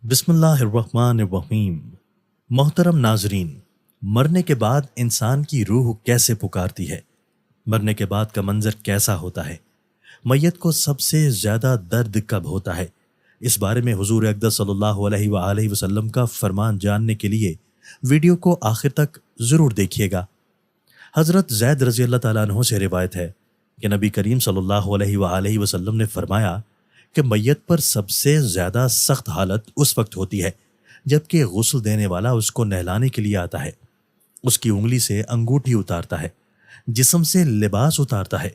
بسم اللہ الرحمن الرحیم۔ محترم ناظرین، مرنے کے بعد انسان کی روح کیسے پکارتی ہے؟ مرنے کے بعد کا منظر کیسا ہوتا ہے؟ میت کو سب سے زیادہ درد کب ہوتا ہے؟ اس بارے میں حضور اقدس صلی اللہ علیہ وآلہ وسلم کا فرمان جاننے کے لیے ویڈیو کو آخر تک ضرور دیکھیے گا۔ حضرت زید رضی اللہ تعالیٰ عنہ سے روایت ہے کہ نبی کریم صلی اللہ علیہ وآلہ وسلم نے فرمایا کہ میت پر سب سے زیادہ سخت حالت اس وقت ہوتی ہے جبکہ غسل دینے والا اس کو نہلانے کے لیے آتا ہے، اس کی انگلی سے انگوٹھی اتارتا ہے، جسم سے لباس اتارتا ہے،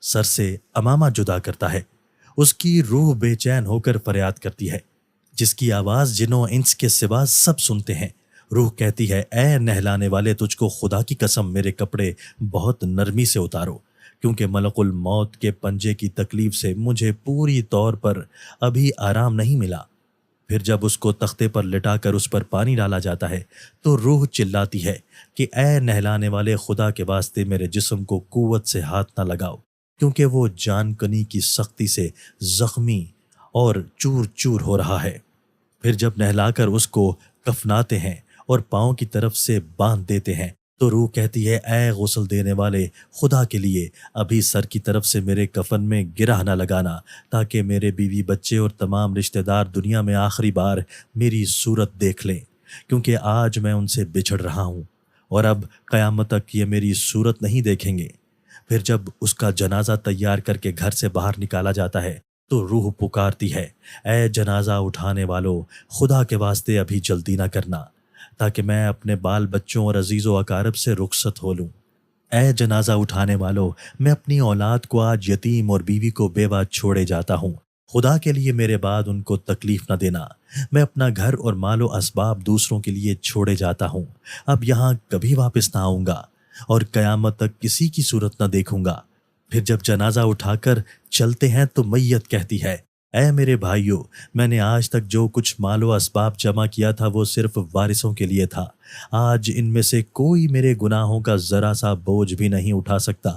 سر سے امامہ جدا کرتا ہے، اس کی روح بے چین ہو کر فریاد کرتی ہے، جس کی آواز جن و انس کے سوا سب سنتے ہیں۔ روح کہتی ہے، اے نہلانے والے، تجھ کو خدا کی قسم میرے کپڑے بہت نرمی سے اتارو، کیونکہ ملک الموت کے پنجے کی تکلیف سے مجھے پوری طور پر ابھی آرام نہیں ملا۔ پھر جب اس کو تختے پر لٹا کر اس پر پانی ڈالا جاتا ہے تو روح چلاتی ہے کہ اے نہلانے والے، خدا کے واسطے میرے جسم کو قوت سے ہاتھ نہ لگاؤ، کیونکہ وہ جان کنی کی سختی سے زخمی اور چور چور ہو رہا ہے۔ پھر جب نہلا کر اس کو کفناتے ہیں اور پاؤں کی طرف سے باندھ دیتے ہیں تو روح کہتی ہے، اے غسل دینے والے، خدا کے لیے ابھی سر کی طرف سے میرے کفن میں گرہ نہ لگانا، تاکہ میرے بیوی بچے اور تمام رشتہ دار دنیا میں آخری بار میری صورت دیکھ لیں، کیونکہ آج میں ان سے بچھڑ رہا ہوں اور اب قیامت تک یہ میری صورت نہیں دیکھیں گے۔ پھر جب اس کا جنازہ تیار کر کے گھر سے باہر نکالا جاتا ہے تو روح پکارتی ہے، اے جنازہ اٹھانے والو، خدا کے واسطے ابھی جلدی نہ کرنا، تاکہ میں اپنے بال بچوں اور عزیز و اقارب سے رخصت ہو لوں۔ اے جنازہ اٹھانے والو، میں اپنی اولاد کو آج یتیم اور بیوی کو بیوہ چھوڑے جاتا ہوں، خدا کے لیے میرے بعد ان کو تکلیف نہ دینا۔ میں اپنا گھر اور مال و اسباب دوسروں کے لیے چھوڑے جاتا ہوں، اب یہاں کبھی واپس نہ آؤں گا اور قیامت تک کسی کی صورت نہ دیکھوں گا۔ پھر جب جنازہ اٹھا کر چلتے ہیں تو میت کہتی ہے، اے میرے بھائیو، میں نے آج تک جو کچھ مال و اسباب جمع کیا تھا وہ صرف وارثوں کے لیے تھا، آج ان میں سے کوئی میرے گناہوں کا ذرا سا بوجھ بھی نہیں اٹھا سکتا،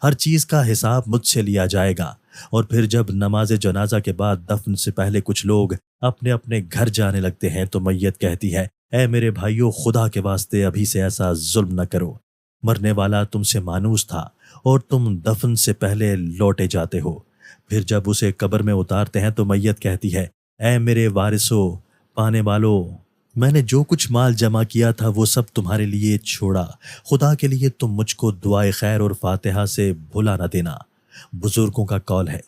ہر چیز کا حساب مجھ سے لیا جائے گا۔ اور پھر جب نماز جنازہ کے بعد دفن سے پہلے کچھ لوگ اپنے اپنے گھر جانے لگتے ہیں تو میت کہتی ہے، اے میرے بھائیو، خدا کے واسطے ابھی سے ایسا ظلم نہ کرو، مرنے والا تم سے مانوس تھا اور تم دفن سے پہلے لوٹے جاتے ہو۔ پھر جب اسے قبر میں اتارتے ہیں تو میت کہتی ہے، اے میرے وارثو، پانے والو، میں نے جو کچھ مال جمع کیا تھا وہ سب تمہارے لیے چھوڑا، خدا کے لیے تم مجھ کو دعائے خیر اور فاتحہ سے بھلا نہ دینا۔ بزرگوں کا قول ہے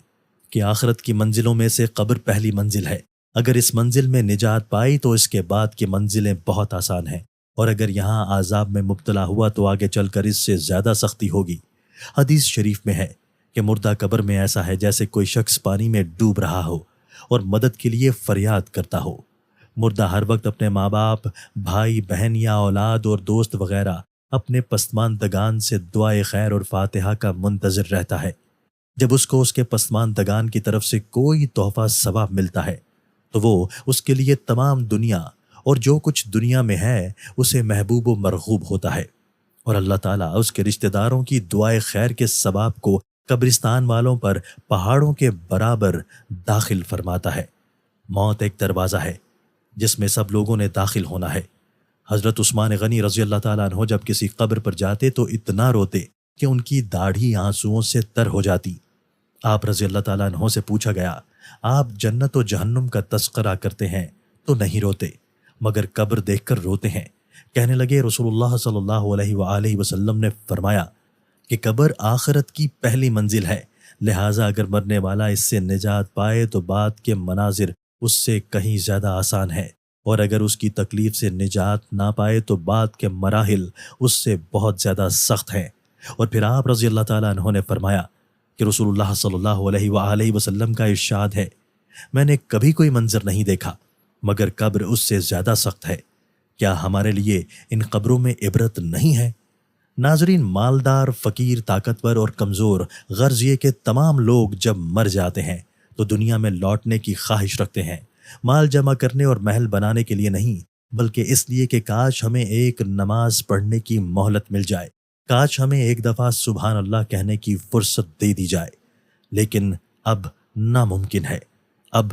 کہ آخرت کی منزلوں میں سے قبر پہلی منزل ہے، اگر اس منزل میں نجات پائی تو اس کے بعد کی منزلیں بہت آسان ہیں، اور اگر یہاں عذاب میں مبتلا ہوا تو آگے چل کر اس سے زیادہ سختی ہوگی۔ حدیث شریف میں ہے کہ مردہ قبر میں ایسا ہے جیسے کوئی شخص پانی میں ڈوب رہا ہو اور مدد کے لیے فریاد کرتا ہو۔ مردہ ہر وقت اپنے ماں باپ، بھائی بہن یا اولاد اور دوست وغیرہ اپنے پسماندگان سے دعائے خیر اور فاتحہ کا منتظر رہتا ہے۔ جب اس کو اس کے پسماندگان کی طرف سے کوئی تحفہ ثواب ملتا ہے تو وہ اس کے لیے تمام دنیا اور جو کچھ دنیا میں ہے اسے محبوب و مرغوب ہوتا ہے، اور اللہ تعالیٰ اس کے رشتہ داروں کی دعائے خیر کے ثواب کو قبرستان والوں پر پہاڑوں کے برابر داخل فرماتا ہے۔ موت ایک دروازہ ہے جس میں سب لوگوں نے داخل ہونا ہے۔ حضرت عثمان غنی رضی اللہ تعالیٰ عنہ جب کسی قبر پر جاتے تو اتنا روتے کہ ان کی داڑھی آنسوؤں سے تر ہو جاتی۔ آپ رضی اللہ تعالیٰ عنہ سے پوچھا گیا، آپ جنت و جہنم کا تذکرہ کرتے ہیں تو نہیں روتے مگر قبر دیکھ کر روتے ہیں؟ کہنے لگے، رسول اللہ صلی اللہ علیہ وآلہ وسلم نے فرمایا کہ قبر آخرت کی پہلی منزل ہے، لہٰذا اگر مرنے والا اس سے نجات پائے تو بعد کے مناظر اس سے کہیں زیادہ آسان ہے، اور اگر اس کی تکلیف سے نجات نہ پائے تو بعد کے مراحل اس سے بہت زیادہ سخت ہیں۔ اور پھر آپ رضی اللہ تعالیٰ عنہ نے فرمایا کہ رسول اللہ صلی اللہ علیہ وآلہ وسلم کا ارشاد ہے، میں نے کبھی کوئی منظر نہیں دیکھا مگر قبر اس سے زیادہ سخت ہے، کیا ہمارے لیے ان قبروں میں عبرت نہیں ہے؟ ناظرین، مالدار، فقیر، طاقتور اور کمزور، غرض یہ کہ تمام لوگ جب مر جاتے ہیں تو دنیا میں لوٹنے کی خواہش رکھتے ہیں، مال جمع کرنے اور محل بنانے کے لیے نہیں، بلکہ اس لیے کہ کاش ہمیں ایک نماز پڑھنے کی مہلت مل جائے، کاش ہمیں ایک دفعہ سبحان اللہ کہنے کی فرصت دے دی جائے، لیکن اب ناممکن ہے۔ اب